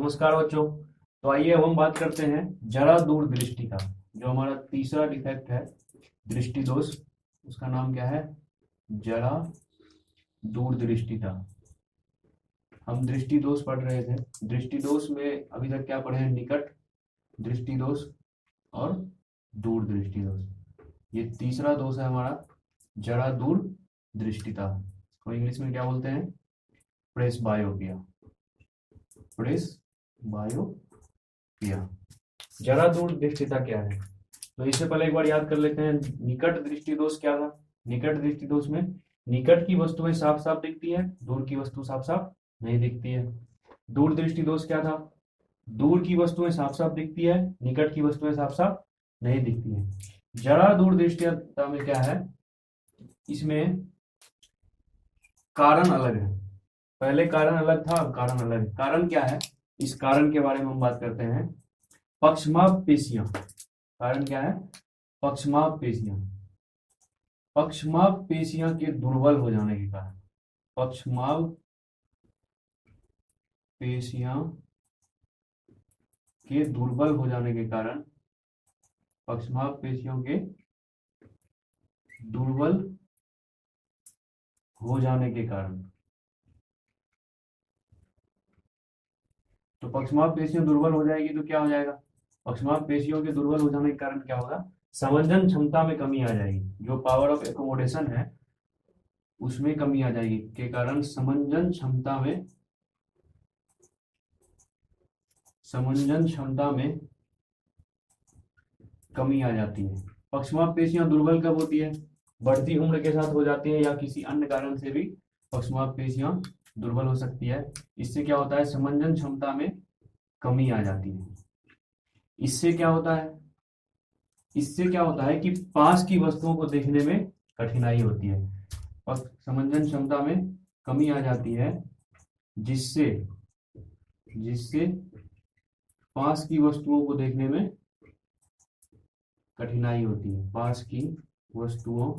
नमस्कार बच्चों। तो आइए अब हम बात करते हैं जरा दूर दृष्टि का। जो हमारा तीसरा डिफेक्ट है दृष्टि दोष, उसका नाम क्या है? जरा दूर दृष्टि का। हम दृष्टि दोष पढ़ रहे थे। दृष्टि दोष में अभी तक क्या पढ़े हैं? निकट दृष्टि दोष और दूर दृष्टि दोष। ये तीसरा दोष है हमारा जरा दूर दृष्टिता को इंग्लिश में क्या बोलते हैं? प्रेस बायोपिया। प्रेस बायोपिया। जरा दूर दृष्टिता क्या है? तो इससे पहले एक बार याद कर लेते हैं निकट दृष्टि दोष क्या था। निकट दृष्टि दोष में निकट की वस्तुएं साफ साफ दिखती है, दूर की वस्तु साफ साफ नहीं दिखती है। दूर दृष्टि दोष क्या था? दूर की वस्तुएं साफ साफ दिखती है, निकट की वस्तुएं साफ साफ नहीं दिखती है। जरा दूर दृष्टिता में क्या है? इसमें कारण अलग है। पहले कारण अलग था, अब कारण अलग है। कारण क्या है? इस कारण के बारे में हम बात करते हैं। पक्षमाप पेशियां। कारण क्या है? पक्षमाप पेशियां। पक्षमाप पेशियां के दुर्बल हो जाने के कारण, पक्षमाप पेशियां के दुर्बल हो जाने के कारण, पक्षमाप पेशियों के दुर्बल हो जाने के कारण, तो पक्षमाप पेशियां दुर्बल हो जाएगी तो क्या हो जाएगा? पक्षमाप पेशियों के दुर्बल हो जाने के कारण क्या होगा? समंजन क्षमता में कमी आ जाएगी। जो पावर ऑफ एकोमोडेशन है उसमें कमी आ जाएगी के कारण समंजन क्षमता में कमी आ जाती है। पक्षमाप पेशियां दुर्बल कब होती है? बढ़ती उम्र के साथ हो जाती है, या किसी अन्य कारण से भी पक्षमाप पेशियां दुर्बल हो सकती है। इससे क्या होता है? समंजन क्षमता में कमी आ जाती है। इससे क्या होता है? इससे क्या होता है कि पास की वस्तुओं को देखने में कठिनाई होती है और समंजन क्षमता में कमी आ जाती है, जिससे जिससे पास की वस्तुओं को देखने में कठिनाई होती है। पास की वस्तुओं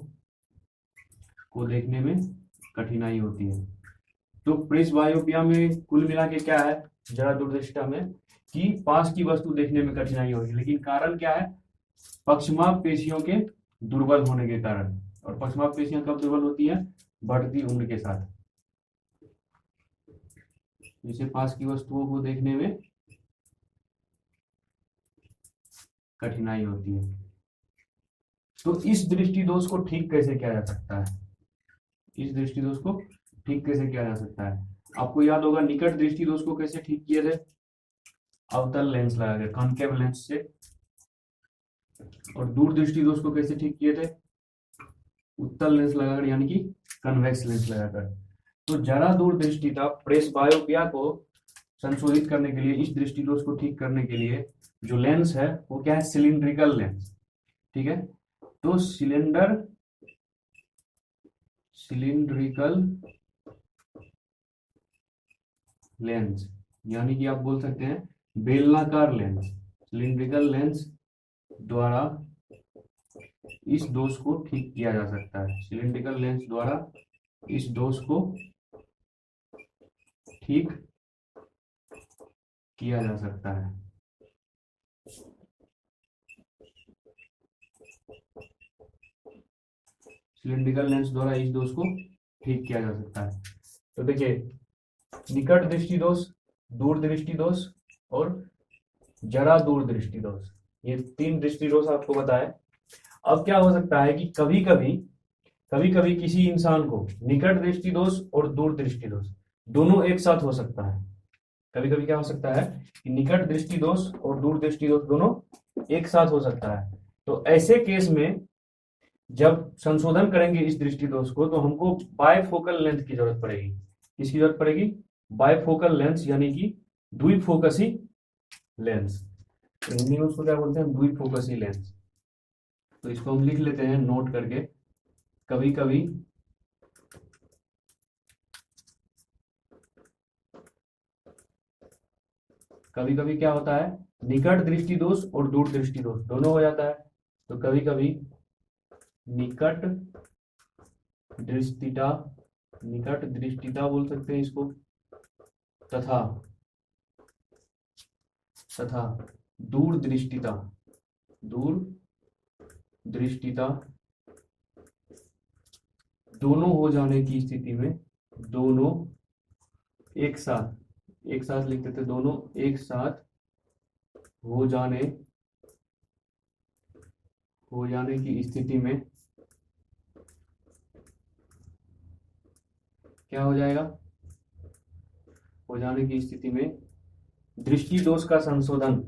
को देखने में कठिनाई होती है। तो प्रेस बायोपिया में कुल मिला के क्या है जरा दूरदृष्टा में? कि पास की वस्तु देखने में कठिनाई होगी, लेकिन कारण क्या है? पक्षमाप पेशियों के दुर्बल होने के कारण। और पक्षमाप पेशियां कब दुर्बल होती है? बढ़ती उम्र के साथ। जिसे पास की वस्तुओं को देखने में कठिनाई होती है। तो इस दृष्टि दोष को ठीक कैसे किया जा सकता है? इस दृष्टि दोष को ठीक कैसे किया जा सकता है? आपको याद होगा निकट दृष्टि दोष को कैसे ठीक किए थे? अवतल लेंस लगाकर, कॉन्केव लेंस से। और दूर दृष्टि दोष को कैसे ठीक किए थे? उत्तल लेंस लगाकर, यानी कि कन्वेक्स लेंस लगाकर। तो जरा दूर दृष्टि का प्रेस बायोपिया को संशोधित करने के लिए, इस दृष्टि दोष को ठीक करने के लिए जो लेंस है वो क्या है? Cylindrical lens. ठीक है। तो सिलिंड्रिकल लेंस, यानी कि आप बोल सकते हैं बेलनाकार लेंस। सिलिंड्रिकल लेंस द्वारा इस दोष को ठीक किया जा सकता है। सिलिंड्रिकल लेंस द्वारा इस दोष को ठीक किया जा सकता है। सिलिंड्रिकल लेंस द्वारा इस दोष को ठीक किया जा सकता है। तो देखिए, निकट दृष्टि दोष, दूर दृष्टि दोष और जरा दूर दृष्टि दोष, ये तीन दृष्टि दोष आपको बताए। अब क्या हो सकता है कि कभी कभी किसी इंसान को निकट दृष्टि दोष और दूर दृष्टि दोष दोनों एक साथ हो सकता है। कभी कभी क्या हो सकता है कि निकट दृष्टि दोष और दूर दृष्टि दोष दोनों एक साथ हो सकता है। तो ऐसे केस में जब संशोधन करेंगे इस दृष्टि दोष को, तो हमको बायफोकल लेंथ की जरूरत पड़ेगी। किसकी जरूरत पड़ेगी? बायफोकल लेंस, यानी कि द्विफोकसी लेंस। तो हिंदी में उसको क्या बोलते हैं? द्विफोकसी लेंस। तो इसको हम लिख लेते हैं नोट करके। कभी कभी कभी कभी क्या होता है? निकट दृष्टि दोष और दूर दृष्टि दोष दोनों हो जाता है। तो कभी कभी निकट दृष्टिता, निकट दृष्टिता बोल सकते हैं इसको, तथा तथा दूरदृष्टिता दोनों हो जाने की स्थिति में, दोनों एक साथ लिखते थे, दोनों एक साथ हो जाने की स्थिति में क्या हो जाएगा? हो जाने की स्थिति में दृष्टि दोष का संशोधन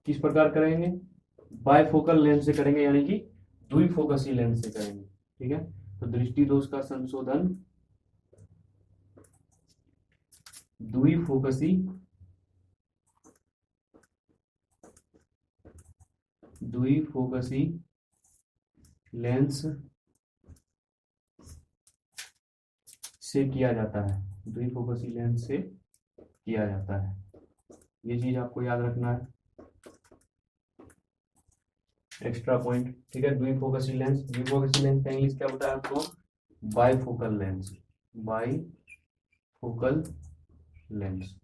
किस प्रकार करेंगे? बायफोकल लेंस से करेंगे, यानी कि द्विफोकसी लेंस से करेंगे। ठीक है, तो दृष्टि दोष का संशोधन द्विफोकसी लेंस से किया जाता है, द्विफोकसी लेंस से किया जाता है। ये चीज आपको याद रखना है, एक्स्ट्रा पॉइंट। ठीक है, द्विफोकसी लेंस का इंग्लिश क्या बताया आपको? Bifocal lens.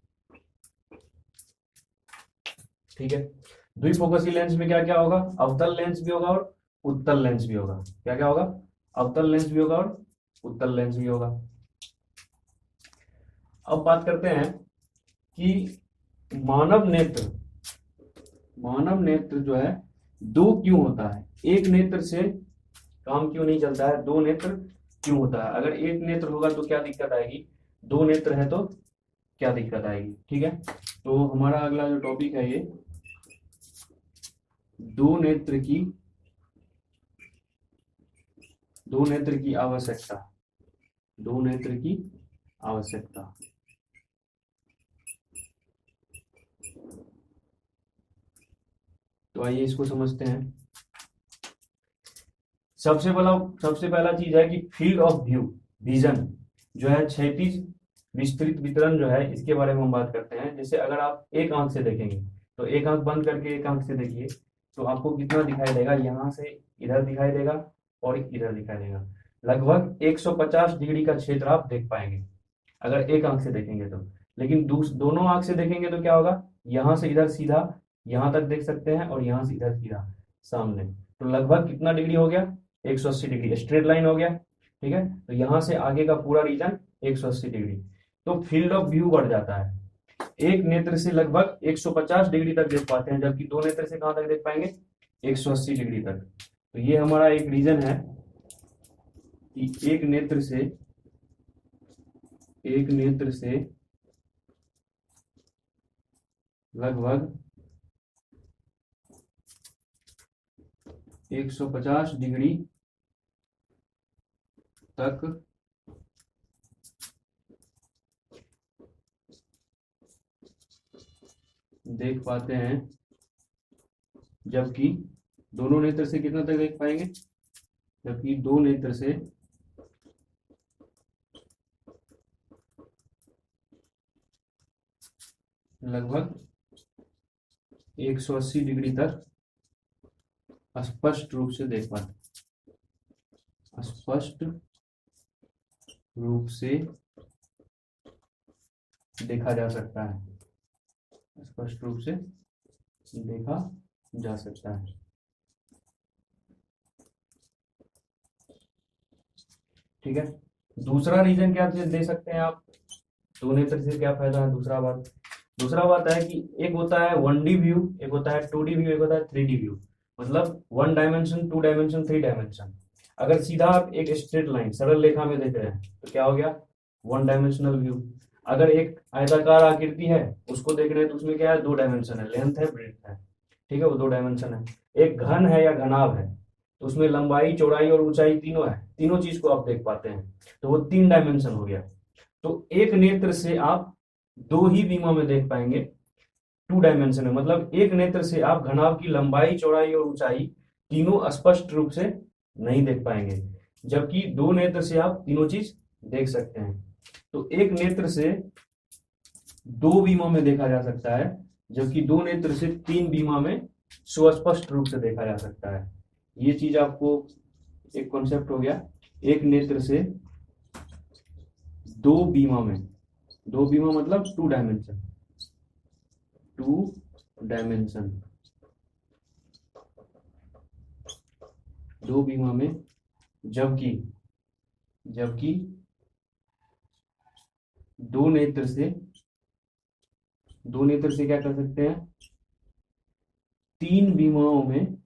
ठीक है, द्विफोकसी लेंस में क्या क्या होगा? अवतल लेंस भी होगा और उत्तल लेंस भी होगा। क्या क्या होगा? अवतल लेंस भी होगा और उत्तल लेंस भी होगा। अब बात करते हैं कि मानव नेत्र जो है दो क्यों होता है? एक नेत्र से काम क्यों नहीं चलता है? दो नेत्र क्यों होता है? अगर एक नेत्र होगा तो क्या दिक्कत आएगी? दो नेत्र है तो क्या दिक्कत आएगी? ठीक है, तो हमारा अगला जो टॉपिक है ये दो नेत्र की आवश्यकता। तो आइए इसको समझते हैं। सबसे पहला चीज है कि फील्ड ऑफ व्यू, विजन जो है, क्षैतिज विस्तृत वितरण जो है, इसके बारे में हम बात करते हैं। जैसे अगर आप एक आंख से देखेंगे तो एक आंख बंद करके एक आंख से देखिए तो आपको कितना दिखाई देगा? यहाँ से इधर दिखाई देगा और इधर दिखाई देगा। लगभग 150 डिग्री का क्षेत्र आप देख पाएंगे अगर एक आंख से देखेंगे तो। लेकिन दोनों आंख से देखेंगे तो क्या होगा? यहाँ से इधर सीधा यहाँ तक देख सकते हैं और यहाँ से इधर सीधा सामने। तो लगभग कितना डिग्री हो गया? 180 डिग्री, स्ट्रेट लाइन हो गया। ठीक है, तो यहाँ से आगे का पूरा रीजन 180 डिग्री। तो फील्ड ऑफ व्यू बढ़ जाता है। एक नेत्र से लगभग 150 डिग्री तक देख पाते हैं, जबकि दो नेत्र से कहां तक देख पाएंगे? 180 डिग्री तक। तो ये हमारा एक रीजन है कि एक नेत्र से लगभग 150 डिग्री तक देख पाते हैं, जबकि दोनों नेत्र से कितना तक देख पाएंगे? जबकि दो नेत्र से लगभग 180 डिग्री तक स्पष्ट रूप से देख पाते, स्पष्ट रूप से देखा जा सकता है, स्पष्ट रूप से देखा जा सकता है। ठीक है, दूसरा रीजन क्या दे सकते हैं आप? दो नेत्र से क्या फायदा है? दूसरा बात है कि एक होता है 1D व्यू, एक होता है 2D व्यू, एक होता है 3D व्यू। मतलब 1 डायमेंशन, 2 डायमेंशन, 3 डायमेंशन। अगर सीधा आप एक स्ट्रेट लाइन सरल रेखा में देख रहे हैं तो क्या हो गया? 1 डायमेंशनल व्यू। अगर एक आयताकार आकृति है उसको देख रहे हैं तो उसमें क्या है? 2 डायमेंशन है, लेंथ है, ब्रेड्थ है। ठीक है, वो 2 डायमेंशन है। एक घन है या घनाभ है तो उसमें लंबाई, चौड़ाई और ऊंचाई तीनों है, तीनों चीज को आप देख पाते हैं, तो वो 3 डायमेंशन हो गया। तो एक नेत्र से आप 2 ही बीमा में देख पाएंगे, 2 डायमेंशन है। मतलब एक नेत्र से आप घनाभ की लंबाई, चौड़ाई और ऊंचाई तीनों स्पष्ट रूप से नहीं देख पाएंगे, जबकि 2 नेत्र से आप तीनों चीज देख सकते हैं। तो एक नेत्र से 2 बीमा में देखा जा सकता है, जबकि 2 नेत्र से 3 बीमा में सुस्पष्ट रूप से देखा जा सकता है। ये चीज आपको एक कॉन्सेप्ट हो गया। एक नेत्र से दो बीमा में, दो बीमा मतलब टू डायमेंशन, टू डायमेंशन, दो बीमा में, जबकि जबकि दो नेत्र से, दो नेत्र से क्या कर सकते हैं, तीन बीमाओं में,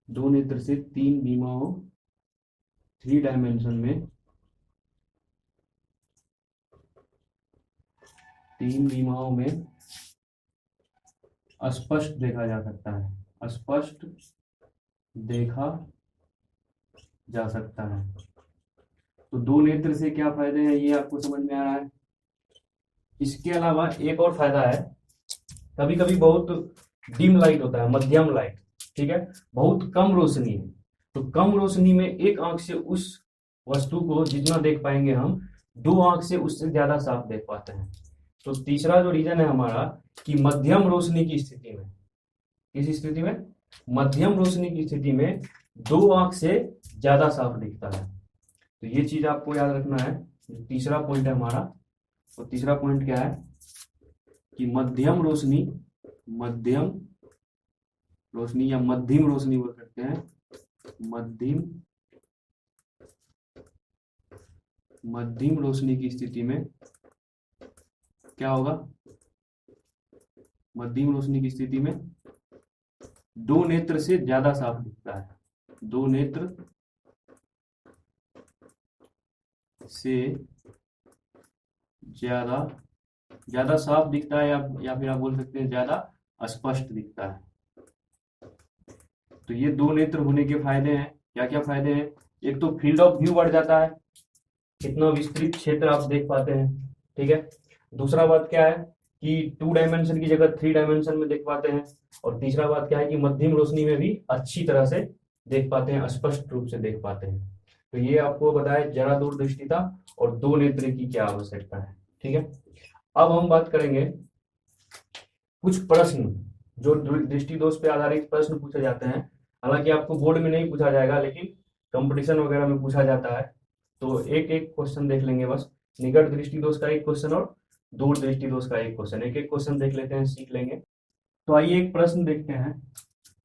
दो नेत्र से तीन बीमाओं, थ्री डायमेंशन में, तीन बीमाओं में स्पष्ट देखा जा सकता है, स्पष्ट देखा जा सकता है। तो दो नेत्र से क्या फायदे हैं ये आपको समझ में आ रहा है। इसके अलावा एक और फायदा है, कभी कभी बहुत डिम लाइट होता है, मध्यम लाइट, ठीक है, बहुत कम रोशनी है, तो कम रोशनी में एक आंख से उस वस्तु को जितना देख पाएंगे हम, दो आंख से उससे ज्यादा साफ देख पाते हैं। तो तीसरा जो रीजन है हमारा कि मध्यम रोशनी की स्थिति में, किस स्थिति में, मध्यम रोशनी की स्थिति में दो आंख से ज्यादा साफ दिखता है। तो ये चीज आपको याद रखना है, जो तीसरा पॉइंट है हमारा। तो तीसरा पॉइंट क्या है कि मध्यम रोशनी, मध्यम रोशनी या मध्यम रोशनी बोल सकते हैं, मध्यम रोशनी की स्थिति में क्या होगा, मध्यम रोशनी की स्थिति में दो नेत्र से ज्यादा साफ दिखता है, दो नेत्र से ज्यादा साफ दिखता है, या फिर आप बोल सकते हैं ज्यादा स्पष्ट दिखता है। तो ये दो नेत्र होने के फायदे हैं। क्या क्या फायदे हैं, एक तो फील्ड ऑफ व्यू बढ़ जाता है, कितना विस्तृत क्षेत्र आप देख पाते हैं, ठीक है। दूसरा बात क्या है कि टू डायमेंशन की जगह थ्री डायमेंशन में देख पाते हैं। और तीसरा बात क्या है कि मध्यम रोशनी में भी अच्छी तरह से देख पाते हैं, स्पष्ट रूप से देख पाते हैं। तो ये आपको बताया जरा दूरदृष्टिता और दो नेत्र की क्या आवश्यकता है, ठीक है। अब हम बात करेंगे कुछ प्रश्न जो दृष्टि दोष पे आधारित प्रश्न पूछे जाते हैं। हालांकि आपको बोर्ड में नहीं पूछा जाएगा, लेकिन कंपटीशन वगैरह में पूछा जाता है। तो एक एक क्वेश्चन देख लेंगे बस, निकट दृष्टि दोष का एक क्वेश्चन और दूर दृष्टि दोष का एक क्वेश्चन, एक एक क्वेश्चन देख लेते हैं, सीख लेंगे। तो आइए एक प्रश्न देखते हैं।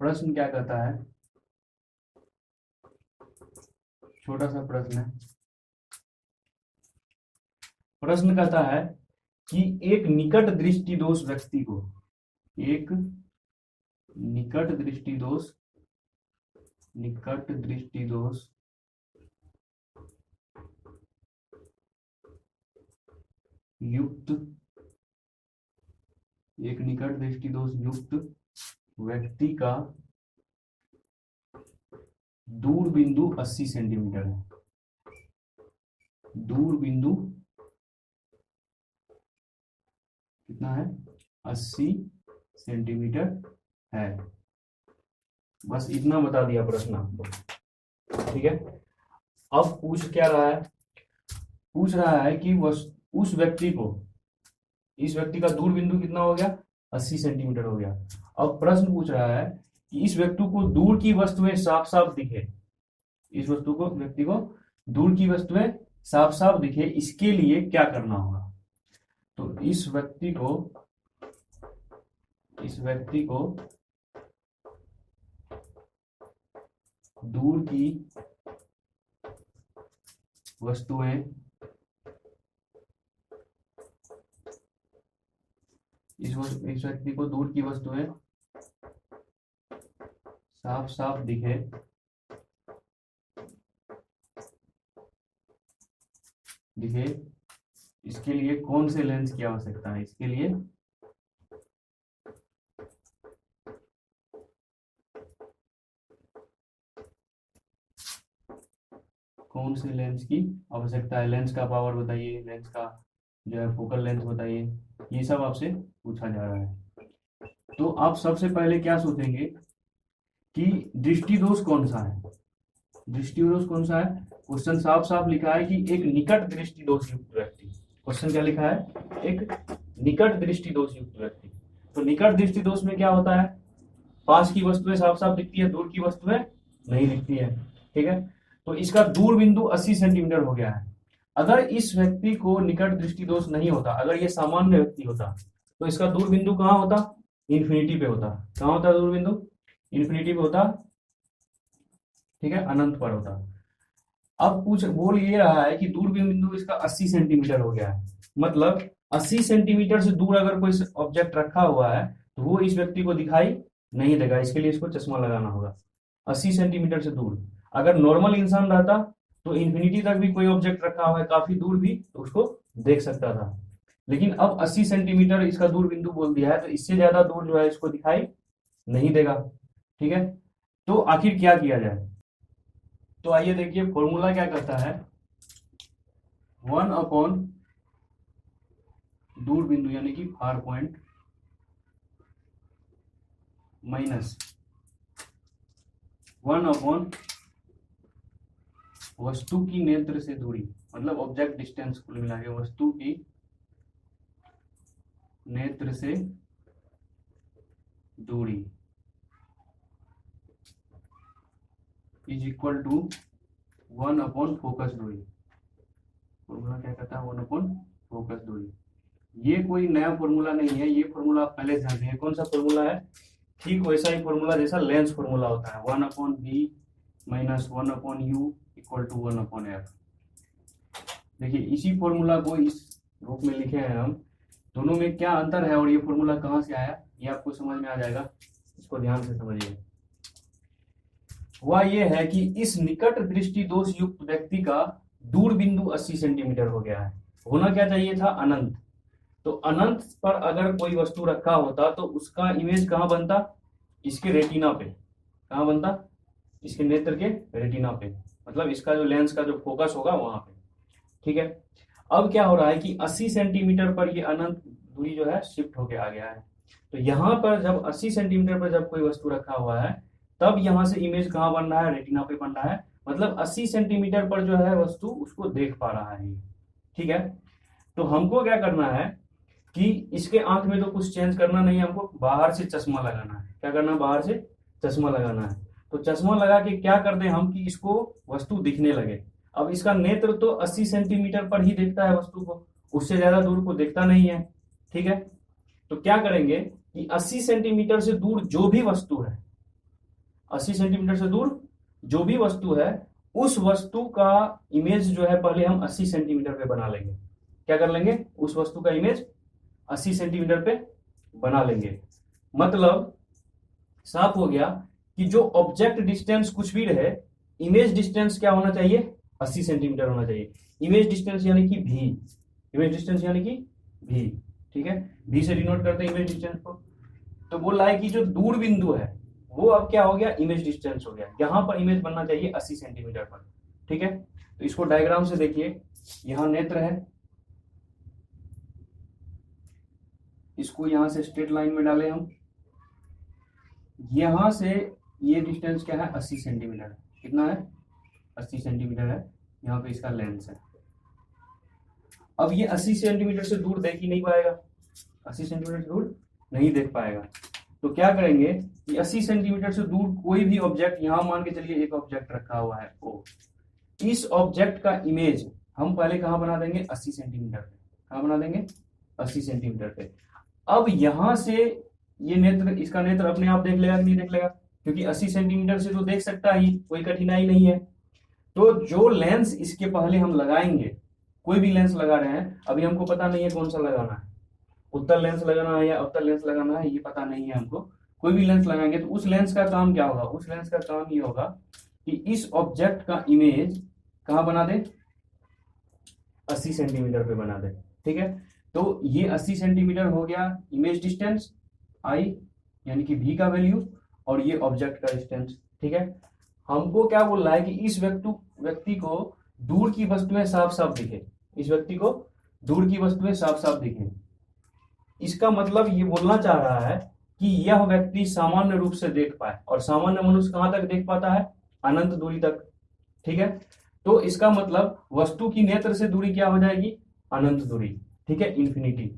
प्रश्न क्या कहता है, छोटा सा प्रश्न है। प्रश्न कहता है कि एक निकट दृष्टि दोष व्यक्ति को, एक निकट दृष्टि दोष युक्त, एक निकट दृष्टि दोष युक्त व्यक्ति का दूर बिंदु 80 सेंटीमीटर है, दूर बिंदु कितना है, 80 सेंटीमीटर है। बस इतना बता दिया प्रश्न आपको, ठीक है। अब पूछ क्या रहा है, पूछ रहा है कि उस व्यक्ति को, इस व्यक्ति का दूर बिंदु कितना हो गया, 80 सेंटीमीटर हो गया। अब प्रश्न पूछ रहा है कि इस व्यक्ति को दूर की वस्तुएं साफ साफ दिखे, इस वस्तु को, व्यक्ति को दूर की वस्तुएं साफ साफ दिखे, इसके लिए क्या करना होगा। तो इस व्यक्ति को दूर की वस्तुएं, इस व्यक्ति को दूर की वस्तुएं साफ साफ दिखे, इसके लिए कौन से लेंस की आवश्यकता है, इसके लिए कौन से लेंस की आवश्यकता है, लेंस का पावर बताइए, लेंस का जो है फोकल लेंथ बताइए, ये सब आपसे पूछा जा रहा है। तो आप सबसे पहले क्या सोचेंगे कि दृष्टि दोष कौन सा है, दृष्टि दोष कौन सा है। क्वेश्चन साफ साफ लिखा है कि एक निकट दृष्टि दोष युक्त व्यक्ति, क्वेश्चन क्या लिखा है, एक निकट दृष्टि दोष युक्त व्यक्ति। तो निकट दृष्टि दोष में क्या होता है, पास की वस्तुएं साफ साफ दिखती है, दूर की वस्तुएं नहीं दिखती है, ठीक है। तो इसका दूर बिंदु 80 सेंटीमीटर हो गया है। अगर इस व्यक्ति को निकट दृष्टि दोष नहीं होता, अगर ये सामान्य व्यक्ति होता, तो इसका दूर बिंदु कहाँ होता? इन्फिनिटी पे होता। कहाँ होता दूर बिंदु? इन्फिनिटी पे होता, ठीक है, अनंत पर होता। अब बोल ये रहा है कि दूर बिंदु इसका 80 सेंटीमीटर हो गया है, मतलब 80 सेंटीमीटर से दूर अगर कोई ऑब्जेक्ट रखा हुआ है तो वो इस व्यक्ति को दिखाई नहीं देगा, इसके लिए इसको चश्मा लगाना होगा। 80 सेंटीमीटर से दूर, अगर नॉर्मल इंसान रहता तो इन्फिनिटी तक भी कोई ऑब्जेक्ट रखा हुआ है काफी दूर भी तो उसको देख सकता था, लेकिन अब 80 सेंटीमीटर इसका दूर बिंदु बोल दिया है, तो इससे ज्यादा दूर जो है इसको दिखाई नहीं देगा, ठीक है। तो आखिर क्या किया जाए? तो आइए देखिए, फॉर्मूला क्या कहता है, 1 अपॉन दूर बिंदु यानी कि फार पॉइंट माइनस 1 अपॉन वस्तु की नेत्र से दूरी, मतलब ऑब्जेक्ट डिस्टेंस कुल मिला के वस्तु की नेत्र से दूरी is equal to 1 upon focus दूरी। फॉर्मूला क्या कहता है? 1 अपॉन फोकस दूरी। ये कोई नया फॉर्मूला नहीं है, ये फॉर्मूला आप पहले जानते हैं। कौन सा फॉर्मूला है? ठीक वैसा ही फॉर्मूला जैसा लेंस फॉर्मूला होता है, 1 upon B minus 1 upon U equal to 1 upon F. देखिए इसी फॉर्मूला को इस रूप में लिखे हैं हम, दोनों में क्या अंतर है और ये फॉर्मूला कहाँ से आया ये आपको समझ में आ जाएगा, इसको ध्यान से समझिए। वह ये है कि इस निकट दृष्टि दोष युक्त व्यक्ति का दूर बिंदु 80 सेंटीमीटर हो गया है, होना क्या चाहिए था? अनंत। तो अनंत पर अगर कोई वस्तु रखा होता तो उसका इमेज कहाँ बनता? इसके रेटिना पे। कहाँ बनता? इसके नेत्र के रेटिना पे, मतलब इसका जो लेंस का जो फोकस होगा वहां पे, ठीक है। अब क्या हो रहा है कि 80 सेंटीमीटर पर ये अनंत दूरी जो है शिफ्ट होके आ गया है, तो यहाँ पर जब 80 सेंटीमीटर पर जब कोई वस्तु रखा हुआ है तब यहाँ से इमेज कहाँ बन रहा है? रेटिना पे बन रहा है, मतलब 80 सेंटीमीटर पर जो है वस्तु उसको देख पा रहा है, ठीक है। तो हमको क्या करना है कि इसके आंख में तो कुछ चेंज करना नहीं है, हमको बाहर से चश्मा लगाना है। क्या करना है? बाहर से चश्मा लगाना है। तो चश्मा लगा के क्या कर दें हम कि इसको वस्तु दिखने लगे। अब इसका नेत्र तो 80 सेंटीमीटर पर ही देखता है वस्तु को, उससे ज्यादा दूर को देखता नहीं है, ठीक है। तो क्या करेंगे कि 80 सेंटीमीटर से दूर जो भी वस्तु है, 80 सेंटीमीटर से दूर जो भी वस्तु है उस वस्तु का इमेज जो है पहले हम 80 सेंटीमीटर पे बना लेंगे। क्या कर लेंगे? उस वस्तु का इमेज 80 सेंटीमीटर पे बना लेंगे। मतलब साफ हो गया कि जो ऑब्जेक्ट डिस्टेंस कुछ भी रहे, इमेज डिस्टेंस क्या होना चाहिए? 80 सेंटीमीटर होना चाहिए। इमेज डिस्टेंस यानी कि भी, इमेज डिस्टेंस यानी कि भी, ठीक है। भी से डिनोट करते हैं इमेज डिस्टेंस को। तो बोल रहा है कि जो दूर बिंदु है वो अब क्या हो गया? इमेज डिस्टेंस हो गया। यहां पर इमेज बनना चाहिए 80 सेंटीमीटर पर, ठीक है। तो इसको डायग्राम से देखिए, यहां नेत्र है, इसको यहां से स्ट्रेट लाइन में डाले हम, यहां से ये डिस्टेंस क्या है? 80 सेंटीमीटर। कितना है? 80 सेंटीमीटर है, यहाँ पे इसका लेंस है। अब ये 80 सेंटीमीटर से दूर देख ही नहीं पाएगा, 80 सेंटीमीटर से दूर नहीं देख पाएगा। तो क्या करेंगे कि 80 सेंटीमीटर से दूर कोई भी ऑब्जेक्ट, यहां मान के चलिए एक ऑब्जेक्ट रखा हुआ है ओ, इस ऑब्जेक्ट का इमेज हम पहले कहां बना देंगे? 80 सेंटीमीटर पे। कहां बना देंगे? 80 सेंटीमीटर पे। अब यहां से ये नेत्र, इसका नेत्र अपने आप देख लेगा कि नहीं देख लेगा? क्योंकि 80 सेंटीमीटर से तो देख सकता ही, कोई कठिनाई नहीं है। तो जो लेंस इसके पहले हम लगाएंगे, कोई भी लेंस लगा रहे हैं, अभी हमको पता नहीं है कौन सा लगाना है, उत्तल लेंस लगाना है या अवतल लेंस लगाना है, ये पता नहीं है हमको। कोई भी लेंस लगाएंगे तो उस लेंस का काम क्या होगा? उस लेंस का काम ये होगा कि इस ऑब्जेक्ट का इमेज कहां बना दे? 80 सेंटीमीटर पे बना दे, ठीक है। तो ये 80 सेंटीमीटर हो गया इमेज डिस्टेंस आई, यानी कि भी का वैल्यू, और ये ऑब्जेक्ट का डिस्टेंस, ठीक है। हमको क्या बोल रहा है कि इस व्यक्ति को दूर की वस्तुएं साफ साफ दिखे, इस व्यक्ति को दूर की वस्तुएं साफ साफ दिखे। इसका मतलब ये बोलना चाह रहा है कि यह व्यक्ति सामान्य रूप से देख पाए, और सामान्य मनुष्य कहां तक देख पाता है? अनंत दूरी तक, ठीक है। तो इसका मतलब वस्तु की नेत्र से दूरी क्या हो जाएगी? अनंत दूरी, ठीक है, इंफिनिटी।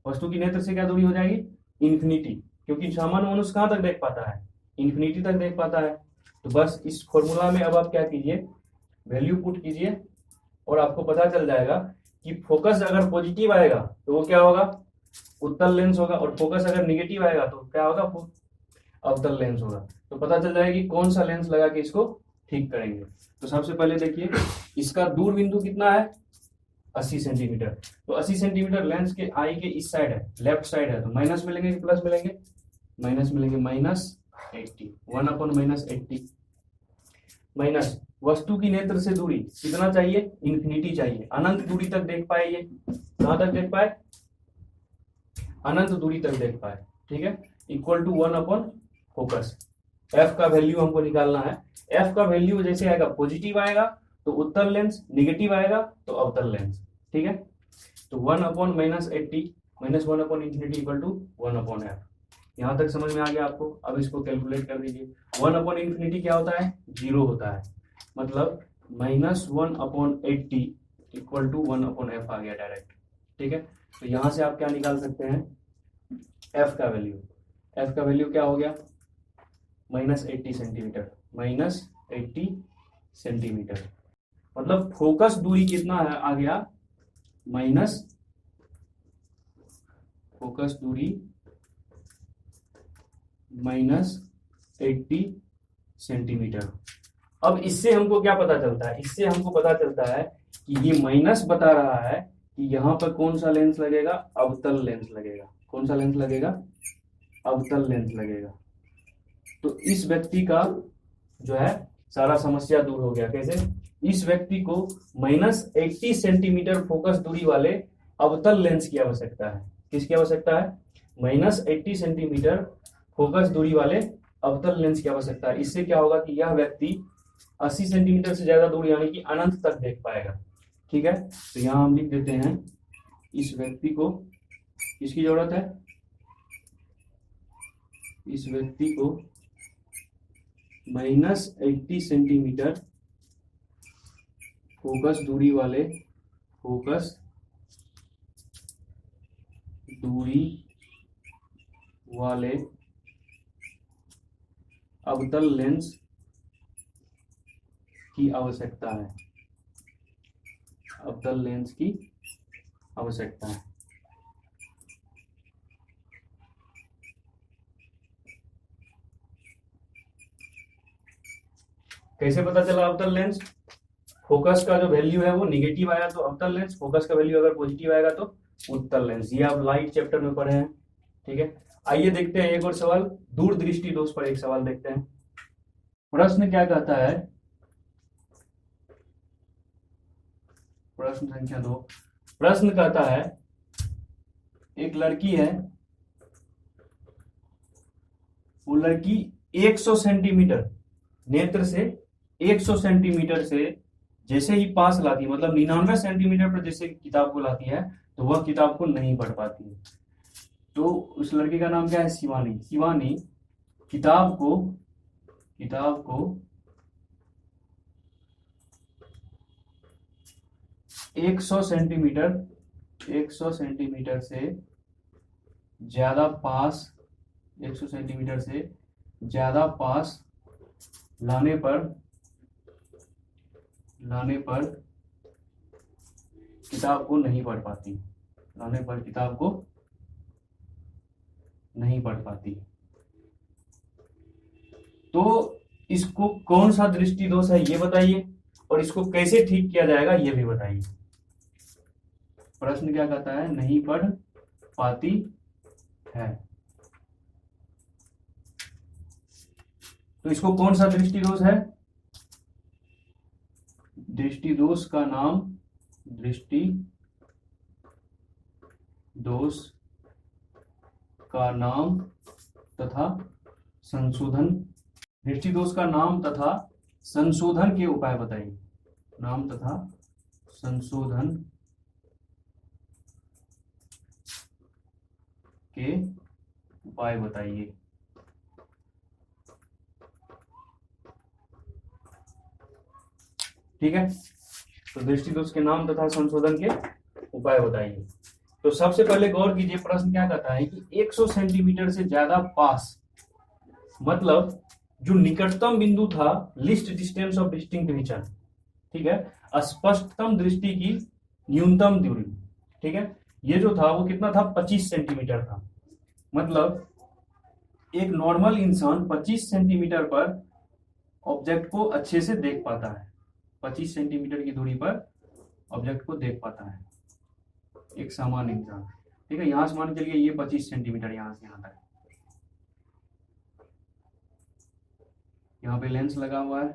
वस्तु की नेत्र से क्या दूरी हो जाएगी? इंफिनिटी, क्योंकि सामान्य मनुष्य कहां तक देख पाता है? इंफिनिटी तक देख पाता है। तो बस इस फॉर्मूला में अब आप क्या कीजिए? वैल्यू पुट कीजिए और आपको पता चल जाएगा कि फोकस अगर पॉजिटिव आएगा तो वो क्या होगा, उत्तल लेंस होगा, और फोकस अगर निगेटिव आएगा तो क्या होगा, अवतल लेंस होगा। तो पता चल जाएगा कि कौन सा लेंस लगा के इसको ठीक करेंगे। तो सबसे पहले देखिए इसका दूर बिंदु कितना है, 80 सेंटीमीटर। तो 80 सेंटीमीटर लेंस के आई के इस साइड है, लेफ्ट साइड है, तो माइनस मिलेंगे कि प्लस मिलेंगे, माइनस मिलेंगे, -80, 1/-80 माइनस वस्तु की नेत्र से दूरी कितना चाहिए, इन्फिनिटी चाहिए, अनंत दूरी तक देख पाए, ये कहां तक देख पाए, अनंत दूरी तक देख पाए, ठीक है, इक्वल टू 1/फोकस। एफ का वैल्यू हमको निकालना है। एफ का वैल्यू जैसे आएगा, पॉजिटिव आएगा तो उत्तल लेंस, निगेटिव आएगा तो अवतल लेंस, ठीक है। तो 1/-80 -1/इन्फिनिटी इक्वल टू 1/f। यहां तक समझ में आ गया आपको। अब इसको कैलकुलेट कर दीजिए। 1/इन्फिनिटी क्या होता है, 0 होता है, मतलब -1/80 इक्वल टू 1/f आ गया डायरेक्ट, ठीक है। तो यहां से आप क्या निकाल सकते हैं, एफ का वैल्यू। एफ का वैल्यू क्या हो गया, -80 सेंटीमीटर, -80 सेंटीमीटर, मतलब फोकस दूरी कितना है आ गया, माइनस फोकस दूरी -80 सेंटीमीटर। अब इससे हमको क्या पता चलता है, इससे हमको पता चलता है कि ये माइनस बता रहा है कि यहाँ पर कौन सा लेंस लगेगा, अवतल लेंस लगेगा। कौन सा लेंस लगेगा, अवतल लेंस लगेगा। तो इस व्यक्ति का जो है सारा समस्या दूर हो गया। कैसे, इस व्यक्ति को -80 सेंटीमीटर फोकस दूरी वाले अवतल लेंस की आवश्यकता है। किसकी आवश्यकता है, -80 सेंटीमीटर फोकस दूरी वाले अवतल लेंस की आवश्यकता है। इससे क्या होगा कि यह व्यक्ति 80 सेंटीमीटर से ज्यादा दूर यानी कि अनंत तक देख पाएगा, ठीक है। तो यहां हम लिख देते हैं, इस व्यक्ति को किसकी जरूरत है, इस व्यक्ति को -80 सेंटीमीटर फोकस दूरी वाले अवतल लेंस की आवश्यकता है, अवतल लेंस की आवश्यकता है। कैसे पता चला अवतल लेंस, फोकस का जो वैल्यू है वो निगेटिव आया तो अवतल लेंस, फोकस का वैल्यू अगर पॉजिटिव आएगा तो उत्तल लेंस। ये आप लाइट चैप्टर में पढ़े हैं, ठीक है। आइए देखते हैं एक और सवाल, दूरदृष्टि दोष पर एक सवाल देखते हैं। प्रश्न क्या कहता है, प्रश्न संख्या 2। प्रश्न कहता है, एक लड़की है, वो लड़की 100 सेंटीमीटर नेत्र से 100 सेंटीमीटर से जैसे ही पास लाती है, मतलब 99 सेंटीमीटर पर जैसे किताब को लाती है तो वह किताब को नहीं पढ़ पाती है। तो उस लड़की का नाम क्या है, शिवानी। शिवानी किताब को 100 सेंटीमीटर से ज्यादा पास, 100 सेंटीमीटर से ज्यादा पास लाने पर किताब को नहीं पढ़ पाती, लाने पर किताब को नहीं पढ़ पाती। तो इसको कौन सा दृष्टि दोष है ये बताइए, और इसको कैसे ठीक किया जाएगा ये भी बताइए। प्रश्न क्या कहता है, नहीं पढ़ पाती है, तो इसको कौन सा दृष्टि दोष है, दृष्टि दोष का नाम, दृष्टि दोष का नाम तथा संशोधन, दृष्टि दोष का नाम तथा संशोधन के उपाय बताइए। नाम तथा संशोधन के उपाय बताइए। ठीक है, तो दृष्टि दोष के नाम तथा संशोधन के उपाय बताइए। तो सबसे पहले गौर कीजिए, प्रश्न क्या कहता है कि 100 सेंटीमीटर से ज्यादा पास, मतलब जो निकटतम बिंदु था, least distance of distinct region, ठीक है, स्पष्टतम दृष्टि की न्यूनतम दूरी, ठीक है, ये जो था वो कितना था, 25 सेंटीमीटर था। मतलब एक नॉर्मल इंसान 25 सेंटीमीटर पर ऑब्जेक्ट को अच्छे से देख पाता है, 25 सेंटीमीटर की दूरी पर ऑब्जेक्ट को देख पाता है एक सामान्य इंसान। ठीक है, यहां से मान के चलिए ये 25 सेंटीमीटर यहां से यहां तक, यहाँ पे लेंस लगा हुआ है,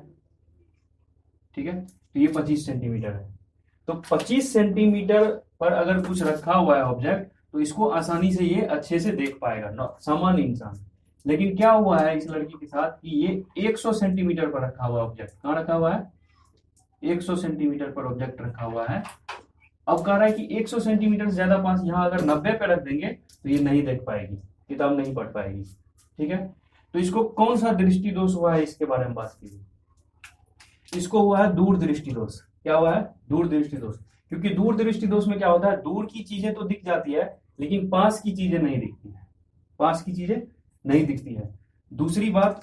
ठीक है, तो ये 25 सेंटीमीटर है। तो 25 सेंटीमीटर पर अगर कुछ रखा हुआ है ऑब्जेक्ट, तो इसको आसानी से ये अच्छे से देख पाएगा सामान्य इंसान। लेकिन क्या हुआ है इस लड़की के साथ कि ये 100 सेंटीमीटर पर रखा हुआ ऑब्जेक्ट, कहाँ रखा हुआ है, 100 सेंटीमीटर पर ऑब्जेक्ट रखा हुआ है। अब कह रहा है कि 100 सेंटीमीटर से ज्यादा पास, यहाँ अगर 90 पे रख देंगे तो ये नहीं देख पाएगी, किताब नहीं पढ़ पाएगी। ठीक है, तो इसको कौन सा दृष्टि दोष हुआ है, इसके बारे में बात कीजिए। इसको हुआ है दूर दृष्टि दोष। क्या हुआ है, दूर दृष्टि दोष। क्योंकि दूर दृष्टि दोष में क्या होता है, दूर की चीजें तो दिख जाती है लेकिन पास की चीजें नहीं दिखती है, पास की चीजें नहीं दिखती है। दूसरी बात,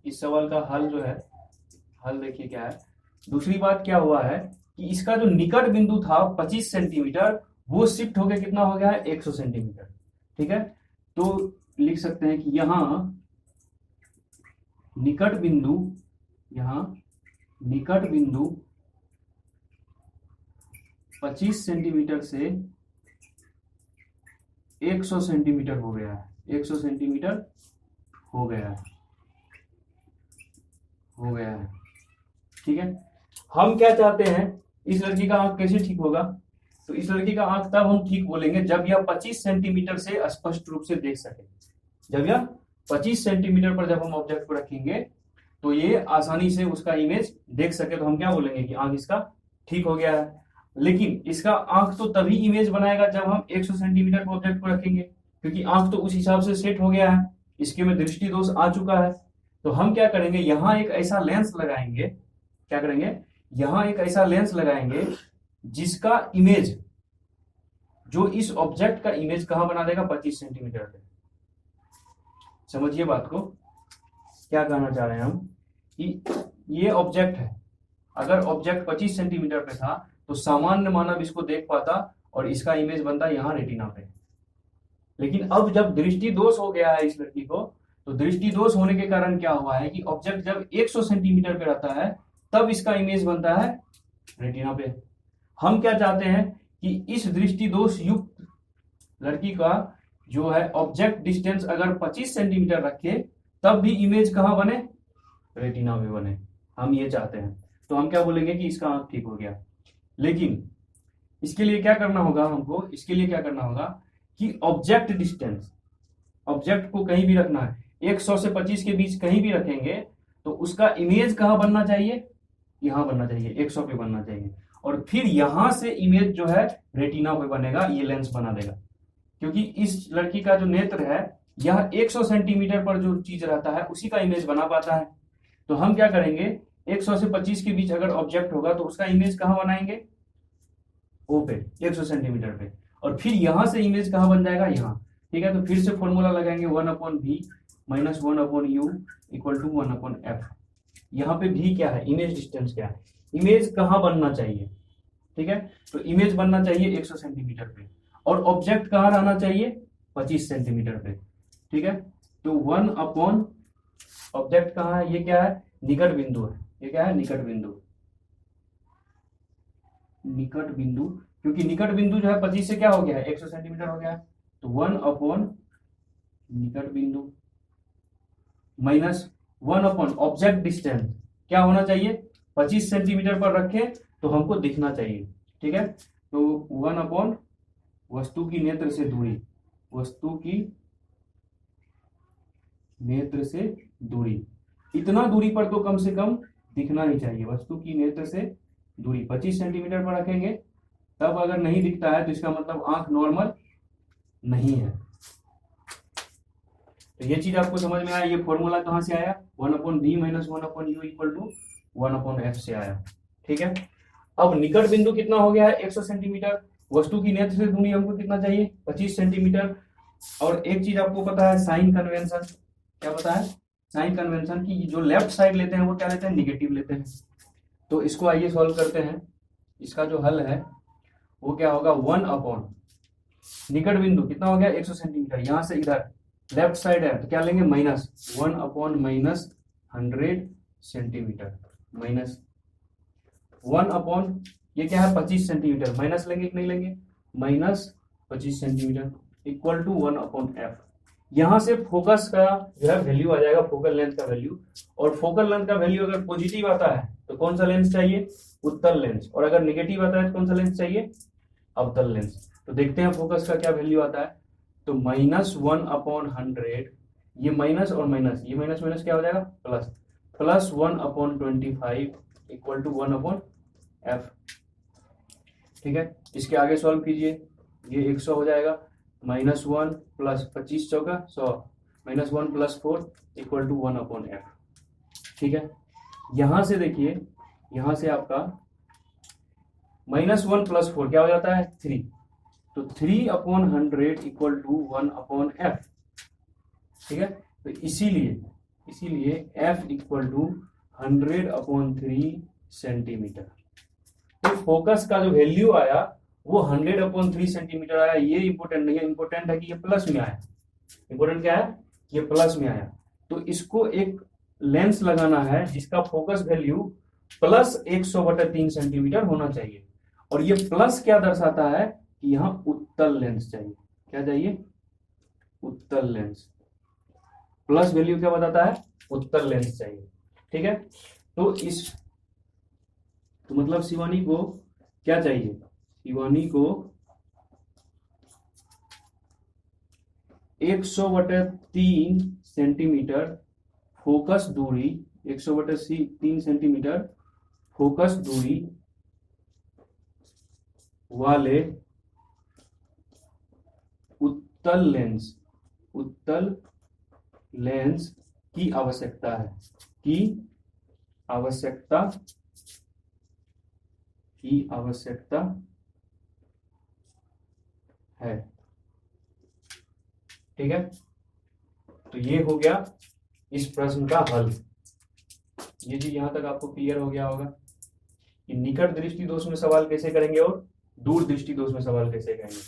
इस सवाल का हल जो है, हल देखिए क्या है। दूसरी बात क्या हुआ है कि इसका जो निकट बिंदु था 25 सेंटीमीटर, वो शिफ्ट होकर कितना हो गया है, 100 सेंटीमीटर। ठीक है, तो लिख सकते हैं कि यहां निकट बिंदु, यहां निकट बिंदु 25 सेंटीमीटर से 100 सेंटीमीटर हो गया है, 100 सेंटीमीटर हो गया है, हो गया है। ठीक है, हम क्या चाहते हैं, इस लड़की का आंख कैसे ठीक होगा, तो इस लड़की का आंख तब हम ठीक बोलेंगे जब यह 25 सेंटीमीटर से स्पष्ट रूप से देख सके। जब यह 25 सेंटीमीटर पर जब हम ऑब्जेक्ट को रखेंगे तो ये आसानी से उसका इमेज देख सके, तो हम क्या बोलेंगे कि आंख इसका ठीक हो गया है। लेकिन इसका आंख तो तभी इमेज बनाएगा जब हम 100 सेंटीमीटर पर ऑब्जेक्ट को रखेंगे, क्योंकि आंख तो उस हिसाब से सेट हो गया है, इसके में दृष्टि दोष आ चुका है। तो हम क्या करेंगे, यहां एक ऐसा लेंस लगाएंगे, क्या करेंगे, यहां एक ऐसा लेंस लगाएंगे जिसका इमेज, जो इस ऑब्जेक्ट का इमेज कहां बना देगा, 25 सेंटीमीटर पे। समझिए बात को, क्या कहना चाह रहे हैं हम कि ये ऑब्जेक्ट है, अगर ऑब्जेक्ट 25 सेंटीमीटर पे था तो सामान्य मानव इसको देख पाता और इसका इमेज बनता यहां रेटिना पे। लेकिन अब जब दृष्टि दोष हो गया है इस लड़की को, तो दृष्टि दोष होने के कारण क्या हुआ है कि ऑब्जेक्ट जब 100 सेंटीमीटर पे रहता है तब इसका इमेज बनता है रेटिना पे। हम क्या चाहते हैं कि इस दृष्टि दोष युक्त लड़की का जो है ऑब्जेक्ट डिस्टेंस अगर 25 सेंटीमीटर रखे तब भी इमेज कहां बने, रेटिना में बने, हम ये चाहते हैं। तो हम क्या बोलेंगे कि इसका आंख ठीक हो गया। लेकिन इसके लिए क्या करना होगा हमको, इसके लिए क्या करना होगा कि ऑब्जेक्ट डिस्टेंस, ऑब्जेक्ट को कहीं भी रखना है, 100 से 25 के बीच कहीं भी रखेंगे तो उसका इमेज कहां बनना चाहिए, यहां बनना चाहिए, 100 पे बनना चाहिए। और फिर यहां से इमेज जो है रेटिना पे बनेगा, ये लेंस बना देगा। क्योंकि इस लड़की का जो नेत्र है यह 100 सेंटीमीटर पर जो चीज रहता है उसी का इमेज बना पाता है। तो हम क्या करेंगे, 100 से 25 के बीच अगर ऑब्जेक्ट होगा तो उसका इमेज कहां बनाएंगे, ओ पे, 100 सेंटीमीटर पे। और फिर यहां से इमेज कहां बन जाएगा, यहां। ठीक है, तो फिर से फॉर्मूला लगाएंगे 1/v minus 1/u equal to 1/f। यहाँ पे भी क्या है, इमेज डिस्टेंस क्या है, इमेज कहां बनना चाहिए। ठीक है, तो इमेज बनना चाहिए 100 सेंटीमीटर पे और ऑब्जेक्ट कहां रहना चाहिए, 25 सेंटीमीटर पे। ठीक है, तो 1/, ऑब्जेक्ट कहां है, ये क्या है, निकट बिंदु है, ये क्या है, निकट बिंदु, निकट बिंदु। क्योंकि निकट बिंदु जो है 25 से क्या हो गया है, 100 सेंटीमीटर हो गया है। तो 1/, निकट बिंदु माइनस 1/, ऑब्जेक्ट डिस्टेंस क्या होना चाहिए, 25 सेंटीमीटर पर रखे तो हमको दिखना चाहिए। ठीक है, तो 1/, वस्तु की नेत्र से दूरी, वस्तु की नेत्र से दूरी, इतना दूरी पर तो कम से कम दिखना ही चाहिए। वस्तु की नेत्र से दूरी 25 सेंटीमीटर पर रखेंगे, तब अगर नहीं दिखता है तो इसका मतलब आंख नॉर्मल नहीं है। तो ये चीज आपको समझ में आया, ये फॉर्मूला कहां से आया, 1/v minus 1/u equal to 1/f से आया। ठीक है, अब निकट बिंदु कितना हो गया है, 100 सेंटीमीटर, वस्तु की नेत्र से दूरी हमको कितना चाहिए, 25 सेंटीमीटर। और एक चीज आपको पता है, साइन कन्वेंशन, क्या पता है, साइन कन्वेंशन की जो लेफ्ट साइड लेते हैं वो क्या लेते हैं, निगेटिव लेते हैं। तो इसको आइए सॉल्व करते हैं। इसका जो हल है वो क्या होगा, 1 अपॉन निकट बिंदु कितना हो गया 100 सेंटीमीटर, यहां से इधर लेफ्ट साइड है तो क्या लेंगे minus 1 upon minus 100 centimetre, minus 1 upon ये क्या है 25 सेंटीमीटर, माइनस लेंगे कि नहीं लेंगे, minus 25 centimetre equal to 1 upon F. यहां से फोकस का जो है वैल्यू आ जाएगा, फोकल लेंथ का वैल्यू, और फोकल लेंथ का वैल्यू अगर पॉजिटिव आता है तो कौन सा लेंस चाहिए, उत्तल लेंस, और अगर निगेटिव आता है तो कौन सा लेंस चाहिए, अवतल लेंस। तो देखते हैं फोकस का क्या वैल्यू आता है। तो माइनस 1 अपॉन 100, ये माइनस और माइनस, ये माइनस माइनस क्या हो जाएगा plus, plus 1 upon 25 equal to 1 upon F. ठीक है, इसके आगे सॉल्व कीजिए, ये 100 हो जाएगा, माइनस 1 प्लस 25 चौका 100, minus 1 plus 4 equal to 1 upon F. ठीक है, यहां से देखिए, यहां से आपका माइनस 1 प्लस 4 क्या हो जाता है 3, तो 3 upon 100 equal to 1 upon F. ठीक है, तो इसीलिए F equal to 100 upon 3 centimetre. तो फोकस का जो वैल्यू आया वो 100 अपॉन 3 सेंटीमीटर आया। ये इंपोर्टेंट नहीं है, इंपोर्टेंट है कि ये प्लस में आया। इंपोर्टेंट क्या है, ये प्लस में आया। तो इसको एक लेंस लगाना है जिसका फोकस वैल्यू प्लस 100/3 सेंटीमीटर होना चाहिए, और ये प्लस क्या दर्शाता है कि यहाँ उत्तल लेंस चाहिए। क्या चाहिए, उत्तल लेंस। प्लस वैल्यू क्या बताता है, उत्तल लेंस चाहिए। ठीक है, तो मतलब शिवानी को क्या चाहिए, शिवानी को 100/3 सेंटीमीटर फोकस दूरी, 100/3 सेंटीमीटर फोकस दूरी वाले उत्तल लेंस की आवश्यकता है, की आवश्यकता है। ठीक है, तो ये हो गया इस प्रश्न का हल। ये जी यहां तक आपको क्लियर हो गया होगा कि निकट दृष्टि दोष में सवाल कैसे करेंगे और दूर दृष्टि दोष में सवाल कैसे करेंगे।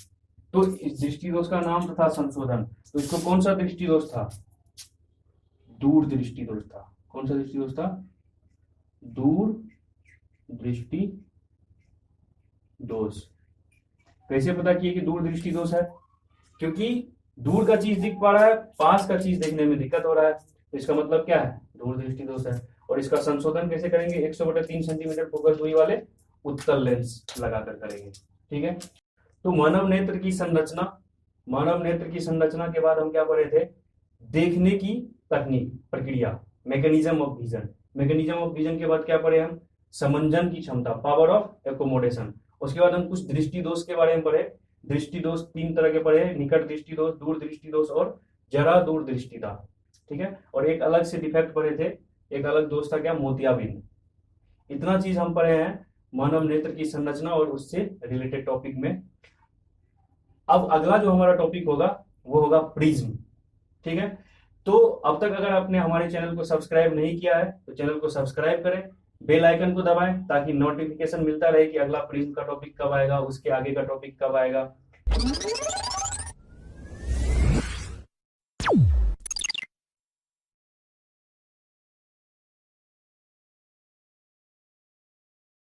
तो इस दृष्टि दोष का नाम था संशोधन, तो इसको कौन सा दृष्टि दोष था, दूर दृष्टि दोष था। कौन सा दृष्टि दोष था, दूर दृष्टि दोष। कैसे पता किए कि दूर दृष्टि दोष है, क्योंकि दूर का चीज दिख पा रहा है, पास का चीज देखने में दिक्कत हो रहा है, तो इसका मतलब क्या है, दूर दृष्टि दोष है। और इसका संशोधन कैसे करेंगे, 100/3 सेंटीमीटर फोकस दूरी वाले उत्तल लेंस लगाकर करेंगे। ठीक है, तो मानव नेत्र की संरचना के बाद हम क्या पढ़े थे, देखने की तकनीक, प्रक्रिया, mechanism of vision. Mechanism of vision के बाद क्या पढ़े हम, समंजन की क्षमता, पावर ऑफ एकोमोडेशन। उसके बाद हम कुछ दृष्टि दोष के बारे में पढ़े। दृष्टि दोष 3 तरह के पढ़े, निकट दृष्टि दोष, दूर दृष्टि दोष और जरा दूर दृष्टिता। ठीक है, और एक अलग से डिफेक्ट पढ़े थे, एक अलग दोष था क्या, मोतियाबिंद। इतना चीज हम पढ़े हैं मानव नेत्र की संरचना और उससे रिलेटेड टॉपिक में। अब अगला जो हमारा टॉपिक होगा वो होगा प्रिज्म। ठीक है, तो अब तक अगर आपने हमारे चैनल को सब्सक्राइब नहीं किया है तो चैनल को सब्सक्राइब करें, बेल आइकन को दबाएं ताकि नोटिफिकेशन मिलता रहे कि अगला प्रिज्म का टॉपिक कब आएगा, उसके आगे का टॉपिक कब आएगा।